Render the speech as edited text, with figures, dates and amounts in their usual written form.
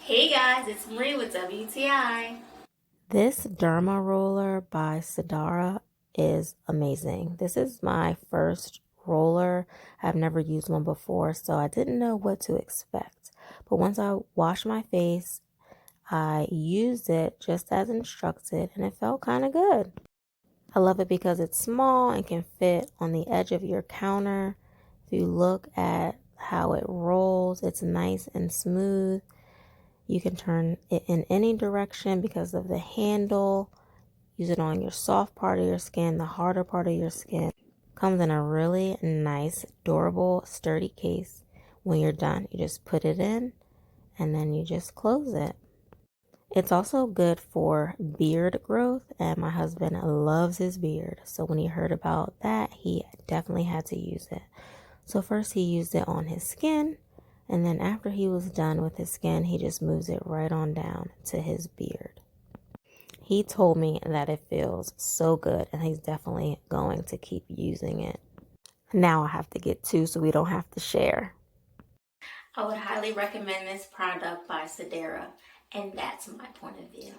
Hey guys, it's Marie with WTI. This Derma roller by Sdara is amazing. This is my first roller. I've never used one before, so I didn't know what to expect. But once I washed my face, I used it just as instructed and it felt kind of good. I love it because it's small and can fit on the edge of your counter. If you look at how it rolls, it's nice and smooth. You can turn it in any direction because of the handle. Use it on your soft part of your skin, the harder part of your skin. Comes in a really nice, durable, sturdy case. When you're done, you just put it in and then you just close it. It's also good for beard growth, and my husband loves his beard. So when he heard about that, he definitely had to use it. So first he used it on his skin, and then after he was done with his skin, he just moves it right on down to his beard. He told me that it feels so good, and he's definitely going to keep using it. Now I have to get two so we don't have to share. I would highly recommend this product by Sdara, and that's my point of view.